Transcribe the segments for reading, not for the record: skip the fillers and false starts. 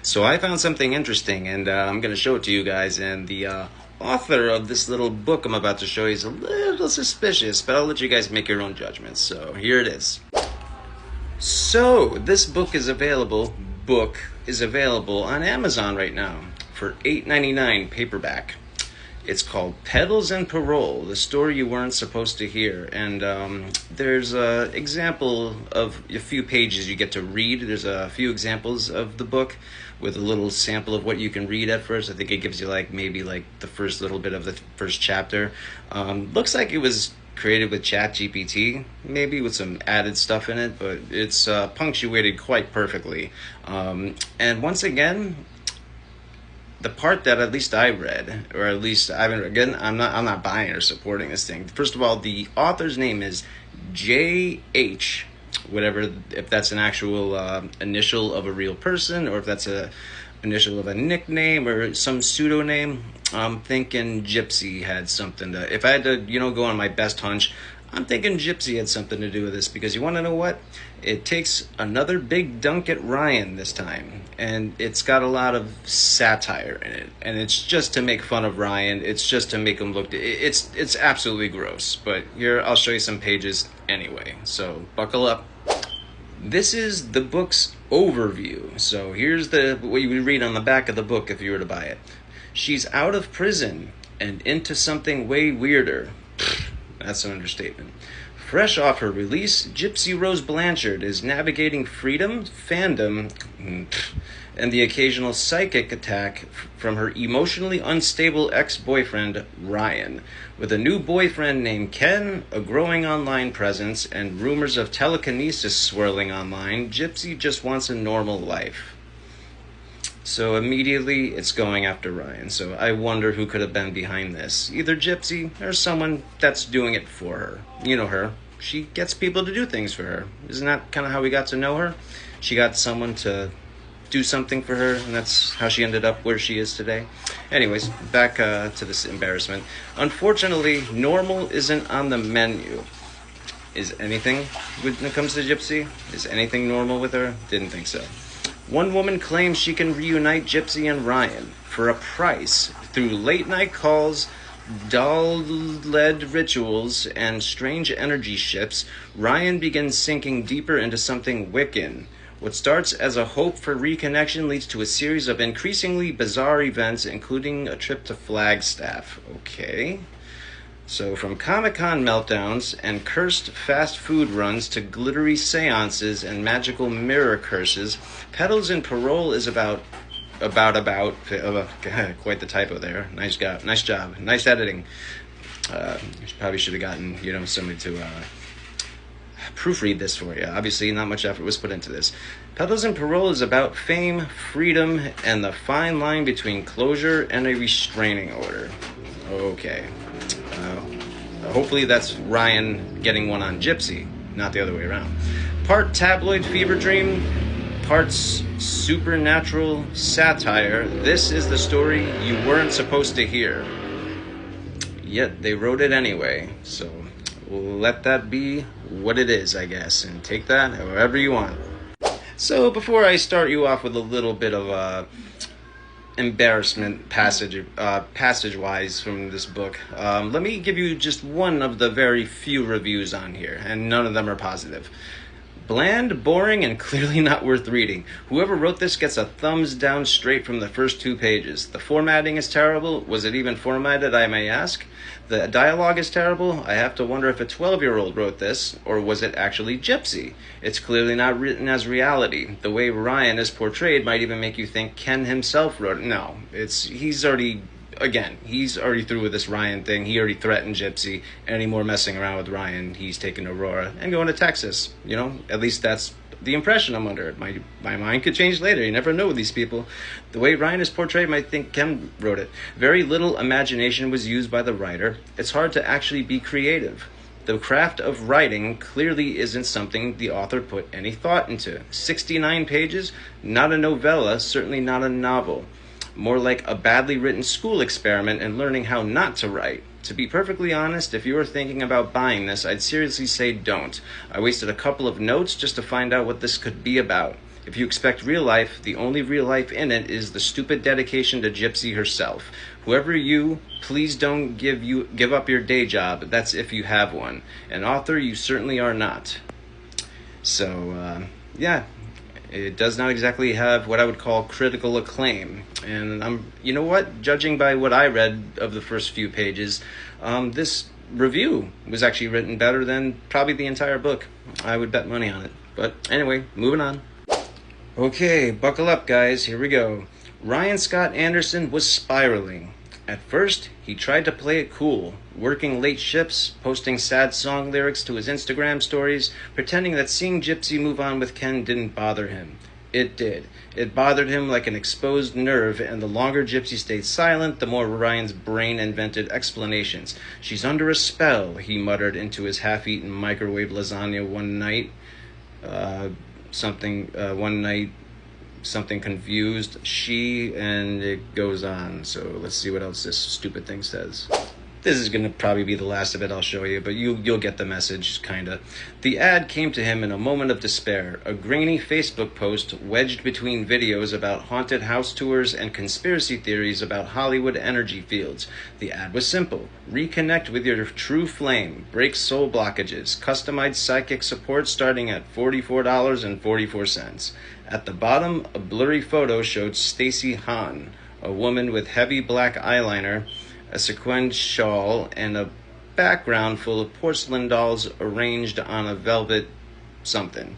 So I found something interesting, and I'm going to show it to you guys. And the author of this little book I'm about to show you is a little suspicious, but I'll let you guys make your own judgments. So here it is. So this book is available on Amazon right now for $8.99 paperback. It's called Pedals and Parole, the story you weren't supposed to hear. And there's an example of a few pages you get to read. There's a few examples of the book with a little sample of what you can read at first. I think it gives you maybe the first little bit of the first chapter. Looks like it was created with ChatGPT, maybe with some added stuff in it, but it's punctuated quite perfectly. And once again, the part that at least I read, or at least I haven't, again, I'm not buying or supporting this thing. First of all, the author's name is J.H., whatever, if that's an actual initial of a real person, or if that's a initial of a nickname or some pseudonym. I'm thinking Gypsy had something to, if I had to, go on my best hunch, I'm thinking Gypsy had something to do with this, because you want to know what? It takes another big dunk at Ryan this time, and it's got a lot of satire in it, and it's just to make fun of Ryan. It's just to make him look. It's absolutely gross. But here, I'll show you some pages anyway. So buckle up. This is the book's overview. So here's what you would read on the back of the book if you were to buy it. She's out of prison and into something way weirder. That's an understatement. Fresh off her release, Gypsy Rose Blanchard is navigating freedom, fandom, and the occasional psychic attack from her emotionally unstable ex-boyfriend, Ryan. With a new boyfriend named Ken, a growing online presence, and rumors of telekinesis swirling online, Gypsy just wants a normal life. So immediately, it's going after Ryan. So I wonder who could have been behind this. Either Gypsy or someone that's doing it for her. You know her. She gets people to do things for her. Isn't that kind of how we got to know her? She got someone to do something for her, and that's how she ended up where she is today. Anyways, back to this embarrassment. Unfortunately, normal isn't on the menu. Is anything, when it comes to Gypsy, is anything normal with her? Didn't think so. One woman claims she can reunite Gypsy and Ryan for a price through late-night calls, doll-led rituals, and strange energy shifts. Ryan begins sinking deeper into something Wiccan. What starts as a hope for reconnection leads to a series of increasingly bizarre events, including a trip to Flagstaff. Okay. So from Comic-Con meltdowns and cursed fast food runs to glittery seances and magical mirror curses, Petals and Parole is about quite the typo there. Nice job. Nice editing. Probably should have gotten, somebody to proofread this for you. Obviously, not much effort was put into this. Petals and Parole is about fame, freedom, and the fine line between closure and a restraining order. Okay. Hopefully that's Ryan getting one on Gypsy, not the other way around. Part tabloid fever dream, parts supernatural satire. This is the story you weren't supposed to hear. Yet they wrote it anyway, so we'll let that be what it is, I guess, and take that however you want. So before I start you off with a little bit of embarrassment passage-wise from this book, let me give you just one of the very few reviews on here, and none of them are positive. Bland, boring, and clearly not worth reading. Whoever wrote this gets a thumbs down straight from the first 2 pages. The formatting is terrible. Was it even formatted, I may ask? The dialogue is terrible. I have to wonder if a 12-year-old wrote this, or was it actually Gypsy? It's clearly not written as reality. The way Ryan is portrayed might even make you think Ken himself wrote it. No, he's already through with this Ryan thing. He already threatened Gypsy. Any more messing around with Ryan, he's taking Aurora and going to Texas. At least that's the impression I'm under. My mind could change later. You never know with these people. The way Ryan is portrayed, might think Ken wrote it. Very little imagination was used by the writer. It's hard to actually be creative. The craft of writing clearly isn't something the author put any thought into. 69 pages? Not a novella, certainly not a novel. More like a badly written school experiment in learning how not to write. To be perfectly honest, if you were thinking about buying this, I'd seriously say don't. I wasted a couple of notes just to find out what this could be about. If you expect real life, the only real life in it is the stupid dedication to Gypsy herself. Whoever you, please don't give up your day job. That's if you have one. An author, you certainly are not. So, yeah, it does not exactly have what I would call critical acclaim. And you know what? Judging by what I read of the first few pages, this review was actually written better than probably the entire book. I would bet money on it. But anyway, moving on. Okay, buckle up, guys. Here we go. Ryan Scott Anderson was spiraling. At first, he tried to play it cool, working late shifts, posting sad song lyrics to his Instagram stories, pretending that seeing Gypsy move on with Ken didn't bother him. It did. It bothered him like an exposed nerve, and the longer Gypsy stayed silent, the more Ryan's brain invented explanations. She's under a spell, he muttered into his half-eaten microwave lasagna one night. Something confused, and it goes on. So let's see what else this stupid thing says. This is going to probably be the last of it I'll show you, but you'll get the message, kinda. The ad came to him in a moment of despair, a grainy Facebook post wedged between videos about haunted house tours and conspiracy theories about Hollywood energy fields. The ad was simple. Reconnect with your true flame, break soul blockages, customized psychic support starting at $44.44. At the bottom, a blurry photo showed Stacy Hahn, a woman with heavy black eyeliner, a sequined shawl, and a background full of porcelain dolls arranged on a velvet something.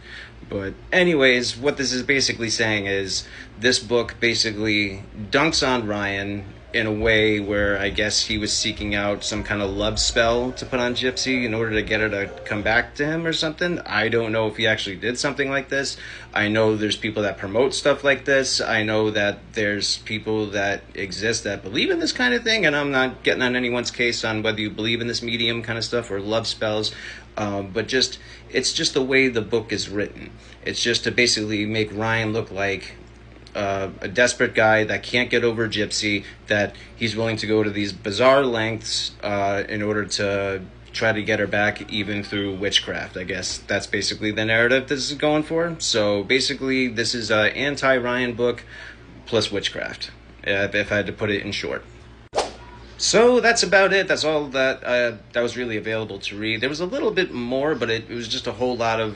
But anyways, what this is basically saying is this book basically dunks on Ryan in a way where I guess he was seeking out some kind of love spell to put on Gypsy in order to get her to come back to him or something. I don't know if he actually did something like this. I know there's people that promote stuff like this. I know that there's people that exist that believe in this kind of thing, and I'm not getting on anyone's case on whether you believe in this medium kind of stuff or love spells. But it's just the way the book is written. It's just to basically make Ryan look like a desperate guy that can't get over Gypsy, that he's willing to go to these bizarre lengths in order to try to get her back, even through witchcraft. I guess that's basically the narrative this is going for. So basically, this is an anti-Ryan book plus witchcraft, if I had to put it in short. So that's about it. That's all that was really available to read. There was a little bit more, but it was just a whole lot of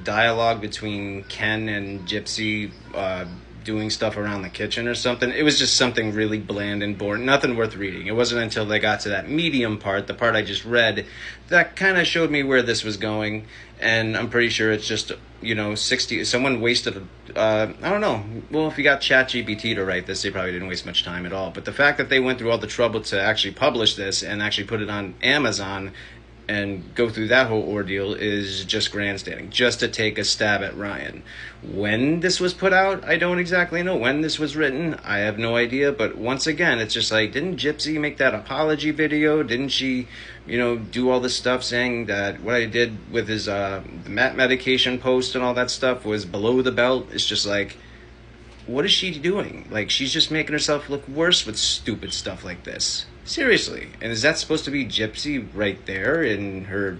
dialogue between Ken and Gypsy, doing stuff around the kitchen or something. It was just something really bland and boring, nothing worth reading. It wasn't until they got to that medium part, the part I just read, that kind of showed me where this was going. And I'm pretty sure it's just, 60, someone wasted, I don't know. Well, if you got ChatGPT to write this, they probably didn't waste much time at all. But the fact that they went through all the trouble to actually publish this and actually put it on Amazon and go through that whole ordeal is just grandstanding, just to take a stab at Ryan. When this was put out, I don't exactly know. When this was written, I have no idea. But once again, it's just like, didn't Gypsy make that apology video? Didn't she, do all this stuff saying that what I did with his medication post and all that stuff was below the belt? It's just like, what is she doing? Like, she's just making herself look worse with stupid stuff like this. Seriously. And is that supposed to be Gypsy right there in her,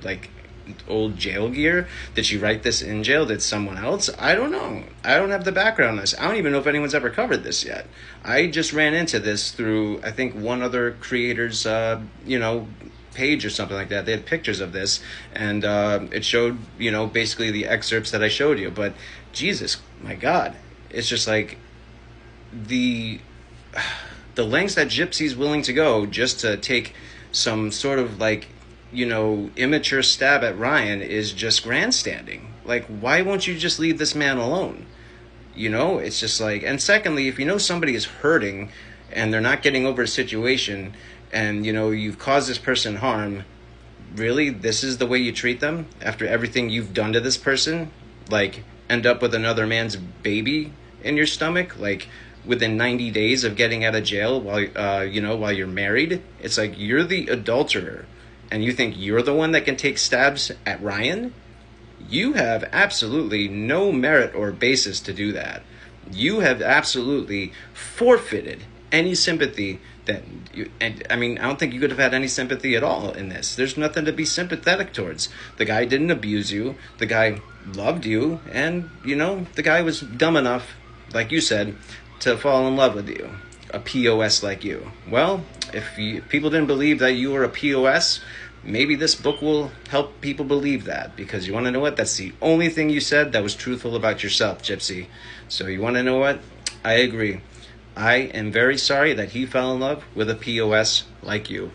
old jail gear? Did she write this in jail? Did someone else? I don't know. I don't have the background on this. I don't even know if anyone's ever covered this yet. I just ran into this through, I think, one other creator's, page or something like that. They had pictures of this, and it showed, basically the excerpts that I showed you. But, Jesus, my God. It's just like the lengths that Gypsy's willing to go just to take some sort of immature stab at Ryan is just grandstanding. Like, why won't you just leave this man alone? It's just like, and secondly, if somebody is hurting and they're not getting over a situation and, you've caused this person harm, really, this is the way you treat them after everything you've done to this person? End up with another man's baby in your stomach, within 90 days of getting out of jail while you're married? It's like, you're the adulterer and you think you're the one that can take stabs at Ryan? You have absolutely no merit or basis to do that. You have absolutely forfeited any sympathy that you, and I mean, I don't think you could have had any sympathy at all in this. There's nothing to be sympathetic towards. The guy didn't abuse you. The guy loved you, and the guy was dumb enough, like you said, to fall in love with you, a POS like you. Well, if people didn't believe that you were a POS, maybe this book will help people believe that, because you want to know what? That's the only thing you said that was truthful about yourself, Gypsy. So you want to know what? I agree. I am very sorry that he fell in love with a POS like you.